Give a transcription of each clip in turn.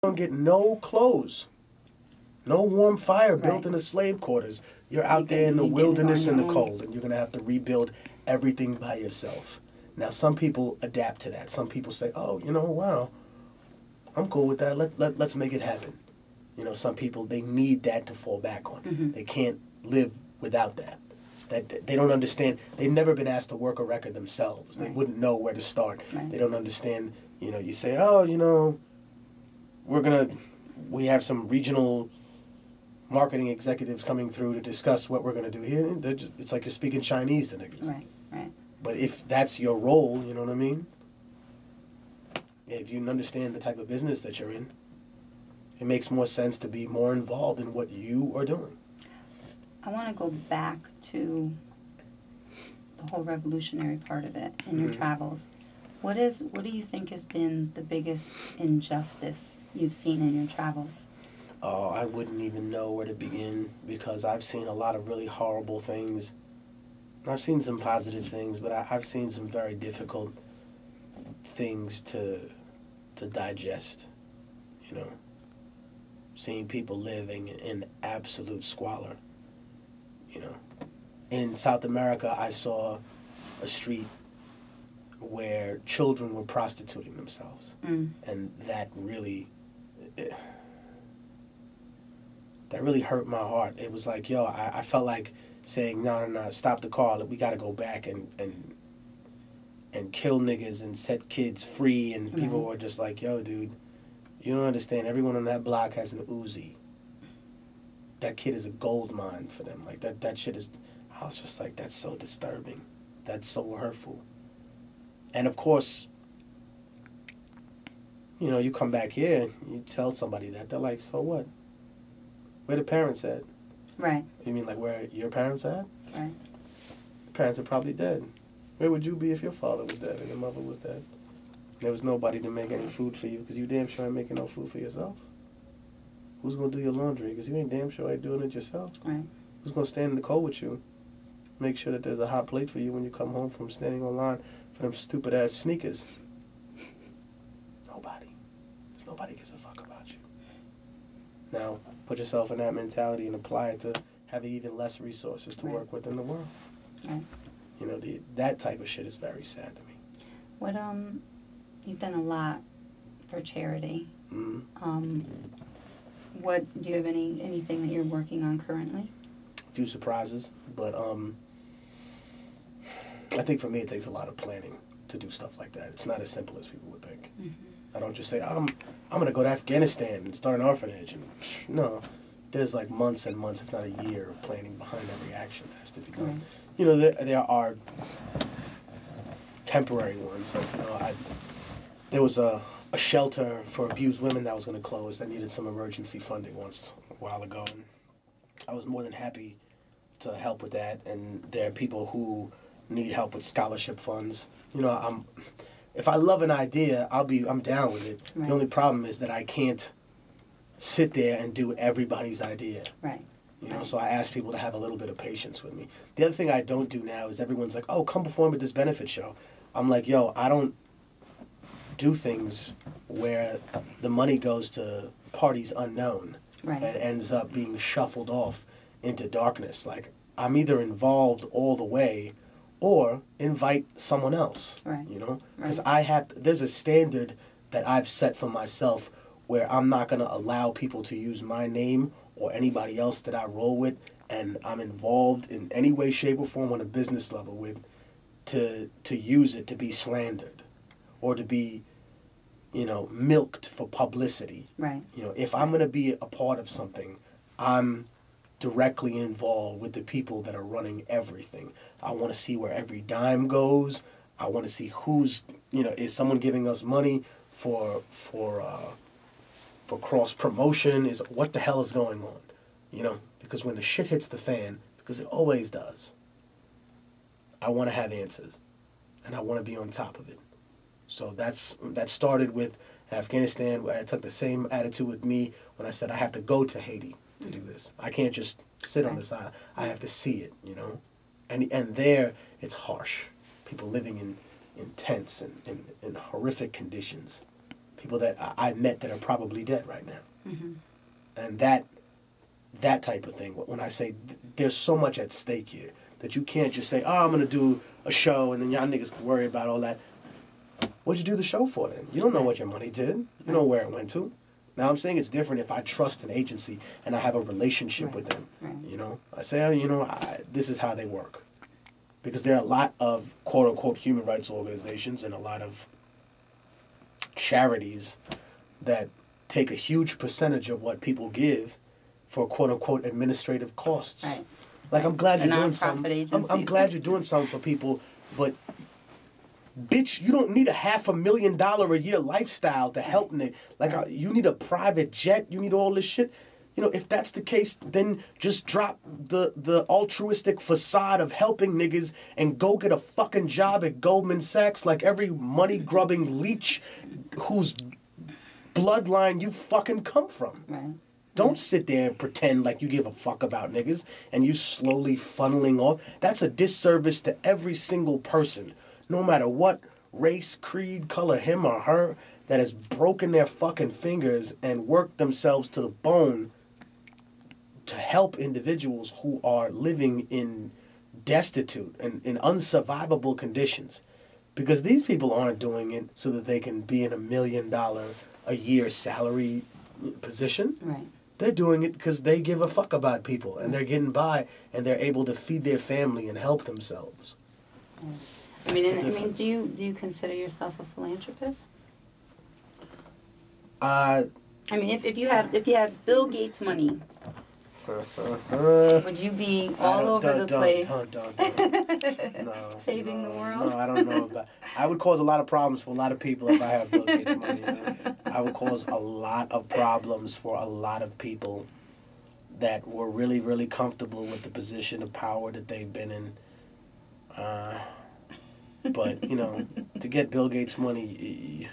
don't get no clothes, no warm fire built in the slave quarters. You're out there in the wilderness in the cold, and you're going to have to rebuild everything by yourself. Now, some people adapt to that. Some people say, oh, you know, wow, I'm cool with that. Let's make it happen. You know, some people, they need that to fall back on. Mm-hmm. They can't live without that. That they don't understand. They've never been asked to work a record themselves. They wouldn't know where to start. Right. They don't understand. You know, you say, oh, you know, we have some regional marketing executives coming through to discuss what we're going to do here. It's like you're speaking Chinese to niggas. Right, right. But if that's your role, you know what I mean? If you understand the type of business that you're in, it makes more sense to be more involved in what you are doing. I want to go back to the whole revolutionary part of it in your travals. What do you think has been the biggest injustice you've seen in your travels? Oh, I wouldn't even know where to begin, because I've seen a lot of really horrible things. I've seen some positive things, but I've seen some very difficult things to digest, you know. Seeing people living in absolute squalor, you know. In South America, I saw a street where children were prostituting themselves. And that really hurt my heart. It was like, yo, I felt like saying, no, stop the car. We got to go back and kill niggas and set kids free. And people were just like, yo, dude, you don't understand. Everyone on that block has an Uzi. That kid is a gold mine for them. Like, that shit is... I was just like, that's so disturbing. That's so hurtful. And, of course, you know, you come back here, you tell somebody that, they're like, so what? Where the parents at? Right. You mean like where your parents at? Right. Your parents are probably dead. Where would you be if your father was dead and your mother was dead? There was nobody to make any food for you, because you damn sure ain't making no food for yourself. Who's going to do your laundry? Because you ain't damn sure ain't doing it yourself. Right. Who's going to stand in the cold with you? Make sure that there's a hot plate for you when you come home from standing on line for them stupid-ass sneakers. Nobody. Nobody gives a fuck about you. Now, put yourself in that mentality and apply it to having even less resources to work with in the world. Right. You know, that type of shit is very sad to me. What, you've done a lot for charity. What, do you have anything that you're working on currently? A few surprises, but I think for me it takes a lot of planning to do stuff like that. It's not as simple as people would think. I don't just say, I'm going to go to Afghanistan and start an orphanage. And no, there's like months and months, if not a year, of planning behind every action that has to be done. You know, there are temporary ones. Like, you know, there was a shelter for abused women that was going to close that needed some emergency funding a while ago. And I was more than happy to help with that. And there are people who need help with scholarship funds. You know, if I love an idea, I'm down with it. Right. The only problem is that I can't sit there and do everybody's idea. Right. You know, so I ask people to have a little bit of patience with me. The other thing I don't do now is everyone's like, oh, come perform at this benefit show. I'm like, yo, I don't do things where the money goes to parties unknown and ends up being shuffled off into darkness. Like, I'm either involved all the way or invite someone else, you know? Because there's a standard that I've set for myself where I'm not going to allow people to use my name or anybody else that I roll with, and I'm involved in any way, shape, or form on a business level with, to use it to be slandered or to be, you know, milked for publicity. Right. You know, if I'm going to be a part of something, I'm directly involved with the people that are running everything. I want to see where every dime goes. I want to see who's, you know, is someone giving us money for cross promotion? Is what the hell is going on? You know, because when the shit hits the fan, because it always does, I want to have answers, and I want to be on top of it. So that started with Afghanistan, where I took the same attitude with me when I said I have to go to Haiti to do this. I can't just sit on the side. I have to see it, you know. And there, it's harsh. People living in tents and in horrific conditions. people that I met that are probably dead right now. Mm-hmm. And that type of thing, when I say there's so much at stake here, that you can't just say, oh, I'm going to do a show, and then y'all niggas can worry about all that. What'd you do the show for then? You don't know what your money did. You know where it went to. Now, I'm saying it's different if I trust an agency and I have a relationship with them. Right. You know, I say, oh, you know, this is how they work. Because there are a lot of quote-unquote human rights organizations and a lot of charities that take a huge percentage of what people give for quote-unquote administrative costs. Right. Like, I'm glad The you're doing nonprofit something. agencies. I'm glad you're doing something for people, but bitch, you don't need a $500,000 a year lifestyle to help me. Like, you need a private jet. You need all this shit. You know, if that's the case, then just drop the altruistic facade of helping niggas and go get a fucking job at Goldman Sachs like every money-grubbing leech whose bloodline you fucking come from. Right. Don't sit there and pretend like you give a fuck about niggas and you slowly funneling off. That's a disservice to every single person, no matter what race, creed, color, him or her, that has broken their fucking fingers and worked themselves to the bone to help individuals who are living in destitute and in unsurvivable conditions. Because these people aren't doing it so that they can be in $1 million a year salary position. Right. They're doing it because they give a fuck about people and they're getting by and they're able to feed their family and help themselves. I mean, do you consider yourself a philanthropist? I mean, if you had Bill Gates money, would you be all over the place No, saving the world? No, I don't know. But I would cause a lot of problems for a lot of people if I had Bill Gates money. You know? I would cause a lot of problems for a lot of people that were really, really comfortable with the position of power that they've been in. But, you know, to get Bill Gates money,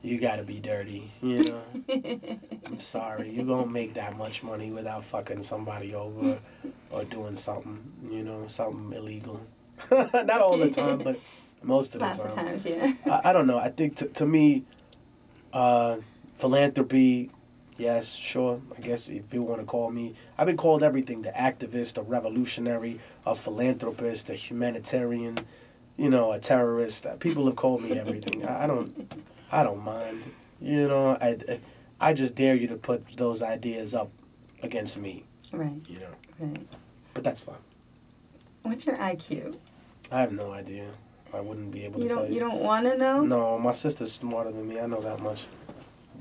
you gotta be dirty, you know? I'm sorry. You don't make that much money without fucking somebody over or doing something, you know, something illegal. Not all the time, but most of the time. Lots of times, yeah. I don't know. I think to me, philanthropy, yes, sure. I guess if people want to call me, I've been called everything: the activist, a revolutionary, a philanthropist, a humanitarian, you know, a terrorist. People have called me everything. I don't mind. You know, I just dare you to put those ideas up against me. Right. You know. Right. But that's fine. What's your IQ? I have no idea. I wouldn't be able to tell you. You don't want to know? No, my sister's smarter than me. I know that much.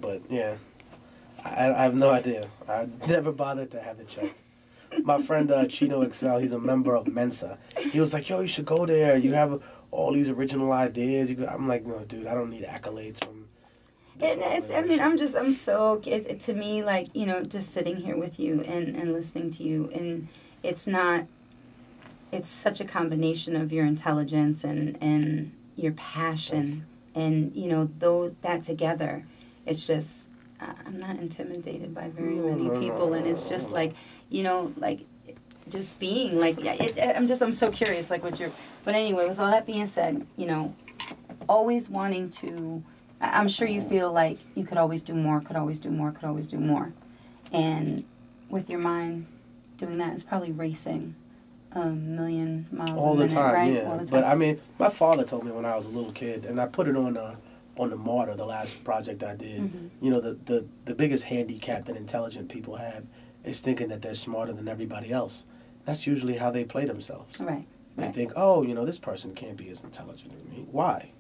But, yeah, I have no idea. I never bothered to have it checked. My friend Chino Excel, he's a member of Mensa. He was like, yo, you should go there. You have all these original ideas. I'm like, no, dude, I don't need accolades from this I'm so, to me, like, you know, just sitting here with you and listening to you, and it's such a combination of your intelligence and your passion and, you know, that together. It's just, I'm not intimidated by very many people, and it's just like, you know, like, just being, like, I'm so curious, like, but anyway, with all that being said, you know, always wanting to, I'm sure you feel like you could always do more, could always do more, could always do more. And with your mind doing that, it's probably racing a million miles all a the minute, time, right? yeah. All the time. But I mean, my father told me when I was a little kid, and I put it on the Martyr, the last project I did. Mm-hmm. You know, the biggest handicap that intelligent people have is thinking that they're smarter than everybody else. That's usually how they play themselves. Right. They think, oh, you know, this person can't be as intelligent as me. Why?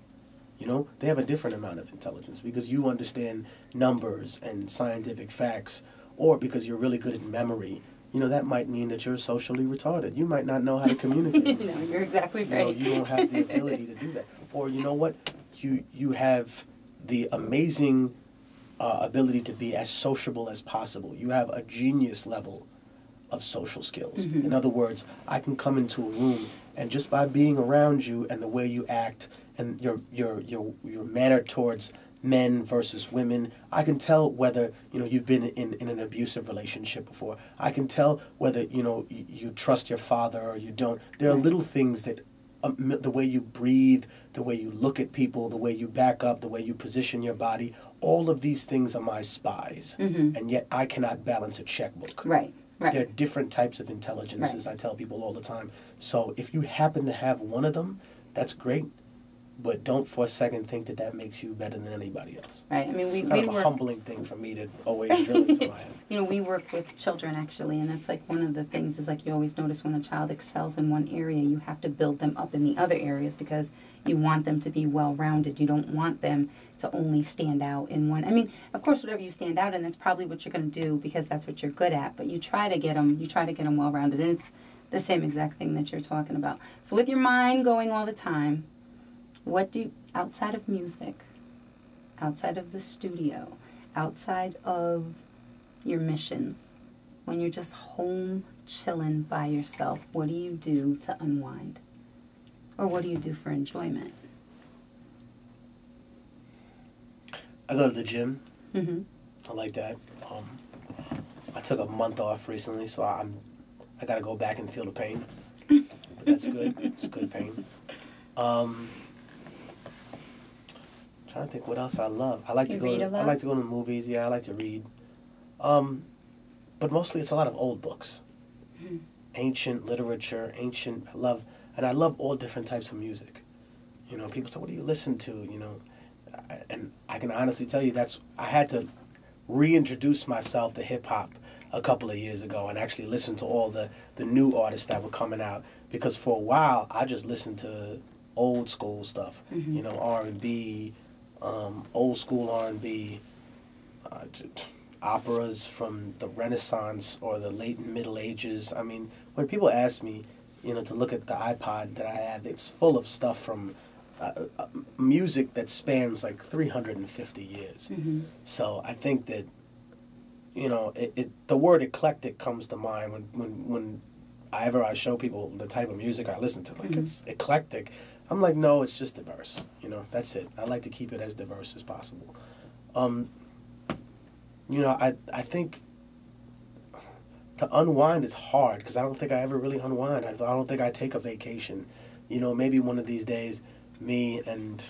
You know, they have a different amount of intelligence because you understand numbers and scientific facts, or because you're really good at memory. You know, that might mean that you're socially retarded. You might not know how to communicate. No, you're exactly right. You know, you don't have the ability to do that. Or, you know what? You have the amazing ability to be as sociable as possible. You have a genius level of social skills. Mm-hmm. In other words, I can come into a room and just by being around you and the way you act and your manner towards men versus women, I can tell whether, you know, you've been in an abusive relationship before. I can tell whether, you know, you trust your father or you don't. There are little things that the way you breathe, the way you look at people, the way you back up, the way you position your body, all of these things are my spies, and yet I cannot balance a checkbook. Right. There are different types of intelligences, I tell people all the time. So if you happen to have one of them, that's great. But don't for a second think that that makes you better than anybody else. Right. I mean, it's kind of a humbling thing for me to always drill into my head. You know, we work with children, actually, and that's like one of the things is like you always notice when a child excels in one area, you have to build them up in the other areas because you want them to be well-rounded. You don't want them to only stand out in one. I mean, of course, whatever you stand out in, that's probably what you're going to do because that's what you're good at. But you try to get them well-rounded, and it's the same exact thing that you're talking about. So with your mind going all the time, what do you, outside of music, outside of the studio, outside of your missions, when you're just home chilling by yourself, what do you do to unwind? Or what do you do for enjoyment? I go to the gym. Mm-hmm. I like that. I took a month off recently, so I got to go back and feel the pain. But that's good. It's good pain. Trying to think what else I love. I like to go to the movies. Yeah, I like to read. But mostly it's a lot of old books. Mm-hmm. Ancient literature, I love all different types of music. You know, people say, what do you listen to? You know, and I can honestly tell you I had to reintroduce myself to hip hop a couple of years ago and actually listen to all the new artists that were coming out, because for a while I just listened to old school stuff. Mm-hmm. You know, R&B, old school R&B, operas from the Renaissance or the late Middle Ages. I mean, when people ask me, you know, to look at the iPod that I have, it's full of stuff from music that spans like 350 years. Mm-hmm. So I think that, you know, the word eclectic comes to mind when I show people the type of music I listen to. Like, it's eclectic. I'm like, no, it's just diverse. You know, that's it. I like to keep it as diverse as possible. You know, I think to unwind is hard because I don't think I ever really unwind. I don't think I take a vacation. You know, maybe one of these days, me and,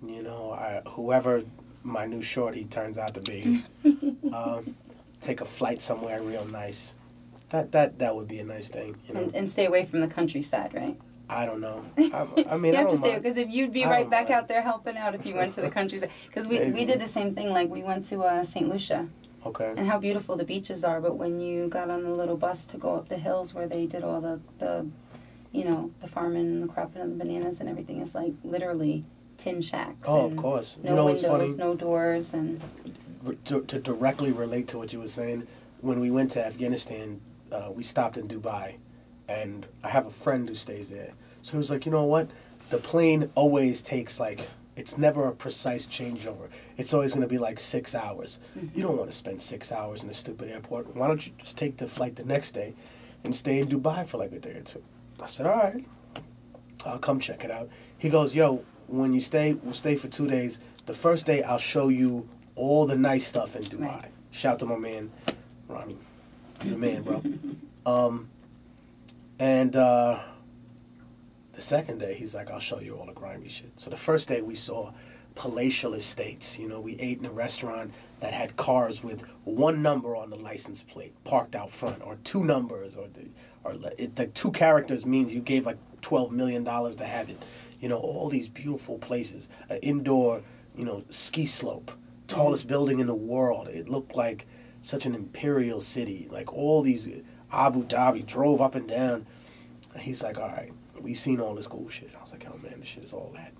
you know, whoever my new shorty turns out to be, take a flight somewhere real nice. That would be a nice thing, you know. And stay away from the countryside, right? I don't know. I mean, you have I to don't stay mind. because if you'd be right back out there helping out if you went to the countryside. Because we did the same thing. Like we went to St. Lucia. Okay. And how beautiful the beaches are, but when you got on the little bus to go up the hills where they did all the you know, the farming and the cropping of the bananas and everything, it's like literally tin shacks. Oh, of course. No you know windows, what's funny? no doors, and To directly relate to what you were saying, when we went to Afghanistan, we stopped in Dubai, and I have a friend who stays there. So he was like, you know what? The plane always takes like, it's never a precise changeover. It's always going to be like 6 hours. Mm-hmm. You don't want to spend 6 hours in a stupid airport. Why don't you just take the flight the next day and stay in Dubai for like a day or two? I said, all right, I'll come check it out. He goes, yo, when you stay, we'll stay for 2 days. The first day, I'll show you all the nice stuff in Dubai. Right. Shout to my man, Ronnie. You're the man, bro. And the second day, he's like, I'll show you all the grimy shit. So the first day, we saw palatial estates. You know, we ate in a restaurant that had cars with one number on the license plate parked out front, or two numbers, or the two characters means you gave like $12 million to have it. You know, all these beautiful places, an indoor, you know, ski slope, tallest building in the world. It looked like such an imperial city. Like all these, Abu Dhabi, drove up and down. And he's like, all right, we seen all this cool shit. I was like, oh man, this shit is all that.